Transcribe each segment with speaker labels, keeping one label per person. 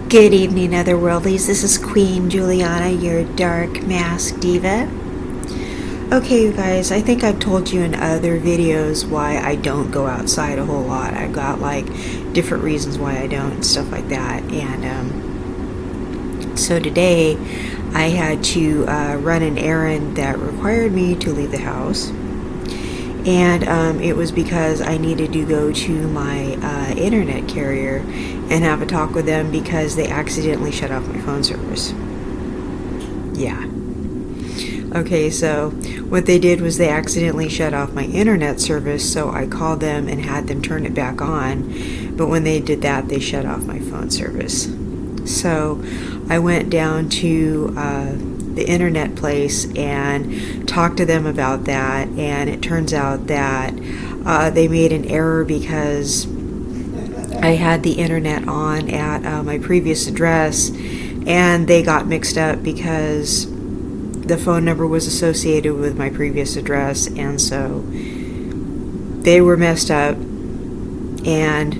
Speaker 1: Good evening, Otherworldlies. This is Queen Juliana, your dark mask diva. Okay, you guys, I think I've told you in other videos why I don't go outside a whole lot. I've got like different reasons why I don't and stuff like that. And so today I had to run an errand that required me to leave the house. And it was because I needed to go to my internet carrier and have a talk with them because they accidentally shut off my phone service. Yeah. Okay, so what they did was they accidentally shut off my internet service, so I called them and had them turn it back on. But when they did that, they shut off my phone service. So I went down to the internet place and talked to them about that, and it turns out that they made an error because I had the internet on at my previous address, and they got mixed up because the phone number was associated with my previous address, and so they were messed up, and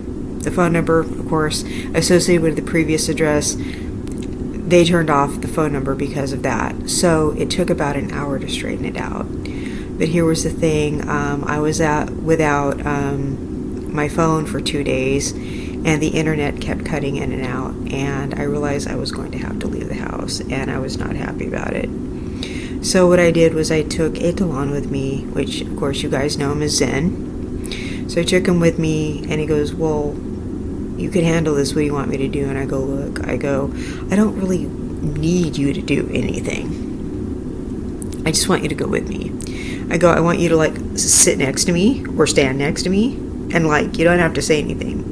Speaker 1: the phone number, of course, associated with the previous address, they turned off the phone number because of that. So it took about an hour to straighten it out. But here was the thing, I was without my phone for 2 days, and the internet kept cutting in and out, and I realized I was going to have to leave the house, and I was not happy about it. So what I did was I took Etalon with me, which of course you guys know him as Zen. So I took him with me, and he goes, well, you can handle this, what do you want me to do? And I go, look, I don't really need you to do anything. I just want you to go with me. I want you to like sit next to me or stand next to me, and like you don't have to say anything.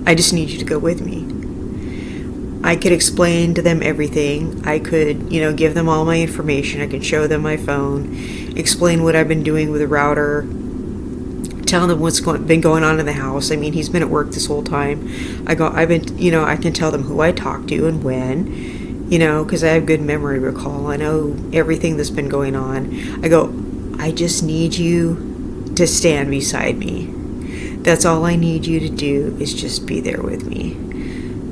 Speaker 1: I just need you to go with me. I could explain to them everything. I could, give them all my information. I could show them my phone, explain what I've been doing with the router, tell them what's been going on in the house. I mean, he's been at work this whole time. I can tell them who I talked to and when, because I have good memory recall. I know everything that's been going on. I just need you to stand beside me. That's all I need you to do is just be there with me.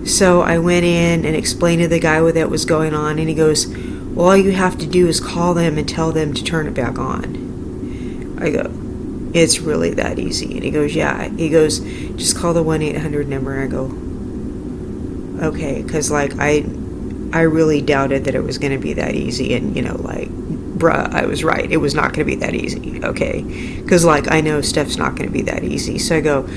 Speaker 1: So I went in and explained to the guy what that was going on, and he goes, well, all you have to do is call them and tell them to turn it back on. I go, it's really that easy. And he goes, yeah. He goes, just call the 1-800 number. And I go, okay, because like I really doubted that it was going to be that easy, and bruh, I was right. It was not going to be that easy, okay? Because like I know stuff's not going to be that easy. So I go,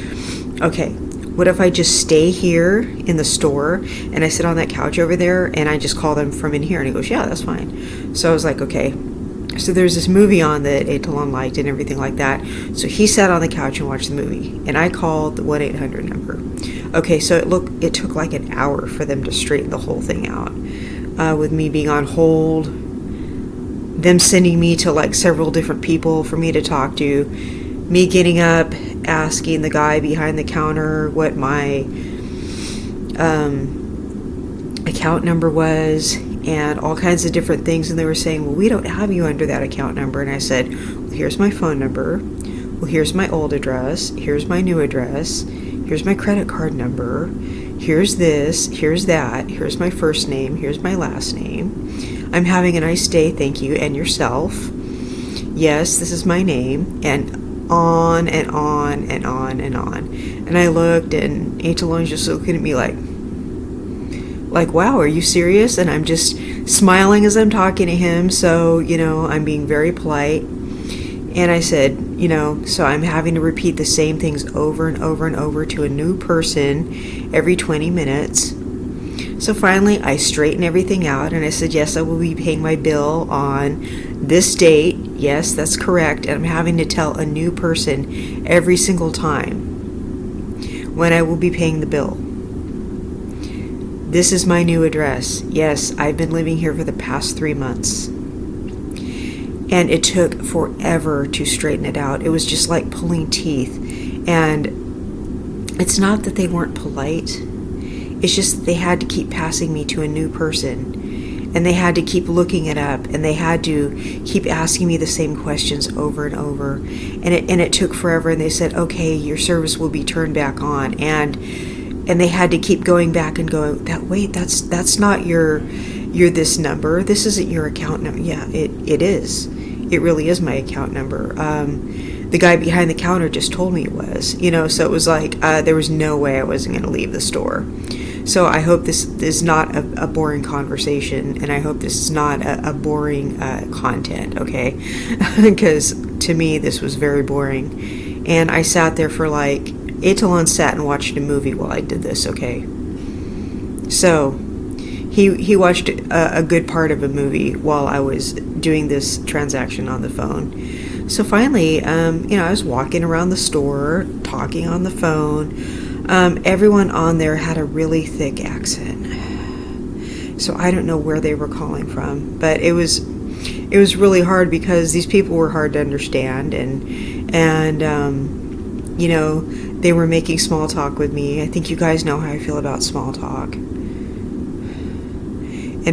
Speaker 1: okay, what if I just stay here in the store and I sit on that couch over there and I just call them from in here? And he goes, yeah, that's fine. So I was like, okay. So there's this movie on that Etalon liked and everything like that. So he sat on the couch and watched the movie, and I called the 1-800 number. Okay, so it took like an hour for them to straighten the whole thing out, with me being on hold, them sending me to like several different people for me to talk to, me getting up, asking the guy behind the counter what my account number was, and all kinds of different things. And they were saying, well, we don't have you under that account number. And I said, well, here's my phone number. Well, here's my old address. Here's my new address. Here's my credit card number. Here's this. Here's that. Here's my first name. Here's my last name. I'm having a nice day, thank you, and yourself. Yes, this is my name. And on and on and on and on. And I looked, and Etalon's just looking at me like, wow, are you serious? And I'm just smiling as I'm talking to him. So, I'm being very polite. And I said, so I'm having to repeat the same things over and over and over to a new person every 20 minutes. So finally, I straightened everything out, and I said, yes, I will be paying my bill on this date. Yes, that's correct. And I'm having to tell a new person every single time when I will be paying the bill. This is my new address. Yes, I've been living here for the past 3 months. And it took forever to straighten it out. It was just like pulling teeth. And it's not that they weren't polite. It's just they had to keep passing me to a new person. And they had to keep looking it up. And they had to keep asking me the same questions over and over. And it took forever. And they said, okay, your service will be turned back on. And and they had to keep going back and going, that's not you're this number. This isn't your account number. Yeah, it is. It really is my account number. The guy behind the counter just told me it was, so it was like, there was no way I wasn't going to leave the store. So I hope this is not a boring conversation, and I hope this is not a boring content, okay? Because to me, this was very boring. And I sat there for like, Etalon sat and watched a movie while I did this, okay? So he watched a good part of a movie while I was doing this transaction on the phone. So finally, I was walking around the store, talking on the phone. Everyone on there had a really thick accent. So I don't know where they were calling from, but it was really hard because these people were hard to understand, and they were making small talk with me. I think you guys know how I feel about small talk.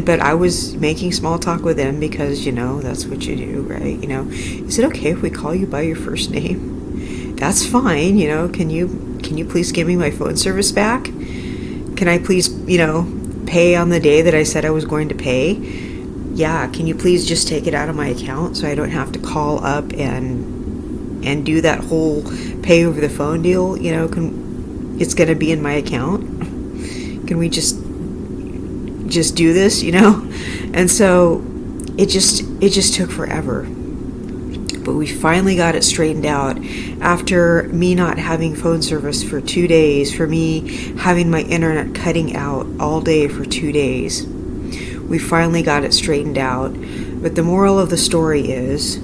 Speaker 1: But I was making small talk with them because, that's what you do, right? Is it okay if we call you by your first name? That's fine, can you please give me my phone service back? Can I please, pay on the day that I said I was going to pay? Yeah, can you please just take it out of my account so I don't have to call up and do that whole pay over the phone deal? It's going to be in my account. Can we just do this, And so it just took forever. But we finally got it straightened out after me not having phone service for 2 days, for me having my internet cutting out all day for 2 days. We finally got it straightened out. But the moral of the story is,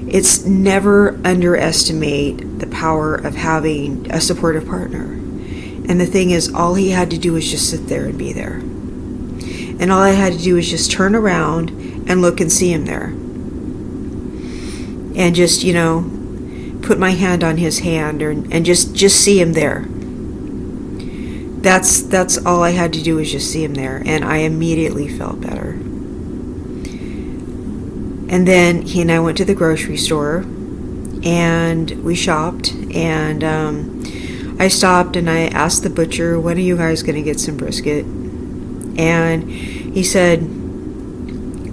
Speaker 1: it's never underestimate the power of having a supportive partner. And the thing is, all he had to do was just sit there and be there. And all I had to do was just turn around and look and see him there. And just, put my hand on his hand and just see him there. That's all I had to do was just see him there. And I immediately felt better. And then he and I went to the grocery store and we shopped. And I stopped and I asked the butcher, when are you guys going to get some brisket? And he said,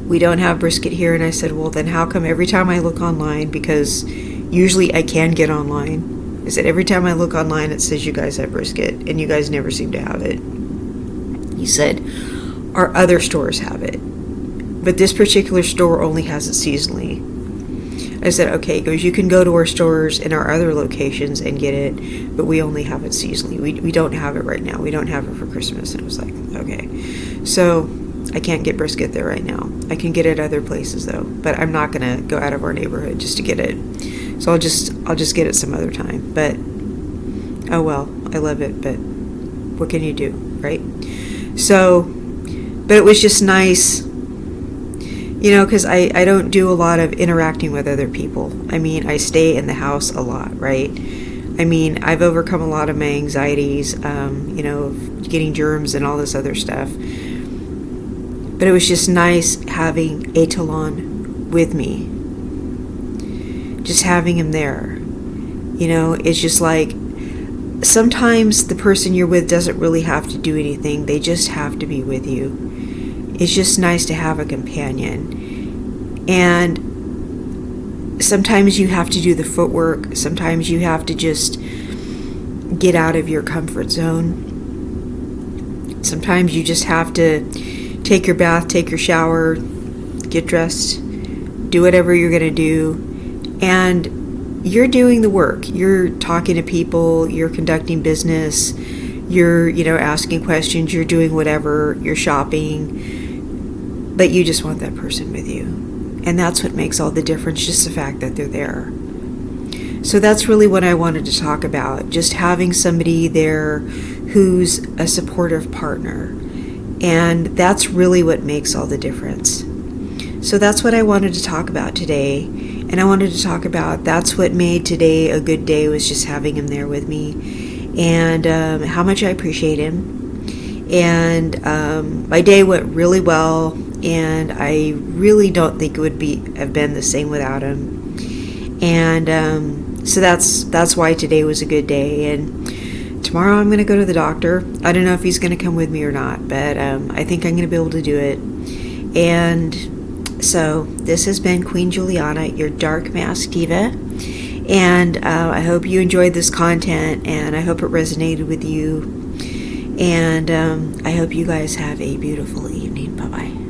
Speaker 1: we don't have brisket here. And I said, well, then how come every time I look online, because usually I can get online, I said, every time I look online, it says you guys have brisket and you guys never seem to have it. He said, our other stores have it, but this particular store only has it seasonally. I said, okay. He goes, you can go to our stores in our other locations and get it, but we only have it seasonally. We don't have it right now. We don't have it for Christmas. And I was like, okay. So I can't get brisket there right now. I can get it other places though, but I'm not going to go out of our neighborhood just to get it. So I'll just get it some other time. But oh well, I love it, but what can you do, right? So, but it was just nice, because I don't do a lot of interacting with other people. I mean, I stay in the house a lot, right? I mean, I've overcome a lot of my anxieties, of getting germs and all this other stuff. But it was just nice having Etalon with me. Just having him there. It's just like, sometimes the person you're with doesn't really have to do anything. They just have to be with you. It's just nice to have a companion. And sometimes you have to do the footwork. Sometimes you have to just get out of your comfort zone. Sometimes you just have to take your bath, take your shower, get dressed, do whatever you're going to do. And you're doing the work. You're talking to people, you're conducting business, you're, asking questions, you're doing whatever, you're shopping. But you just want that person with you. And that's what makes all the difference, just the fact that they're there. So that's really what I wanted to talk about. Just having somebody there who's a supportive partner. And that's really what makes all the difference. So that's what I wanted to talk about today. And I wanted to talk about, that's what made today a good day, was just having him there with me. And how much I appreciate him. And my day went really well. And I really don't think it would have been the same without him. And so that's why today was a good day. And tomorrow I'm going to go to the doctor. I don't know if he's going to come with me or not, but I think I'm going to be able to do it. And so this has been Queen Juliana, your Dark Mask Diva. And I hope you enjoyed this content, and I hope it resonated with you. And I hope you guys have a beautiful evening. Bye-bye.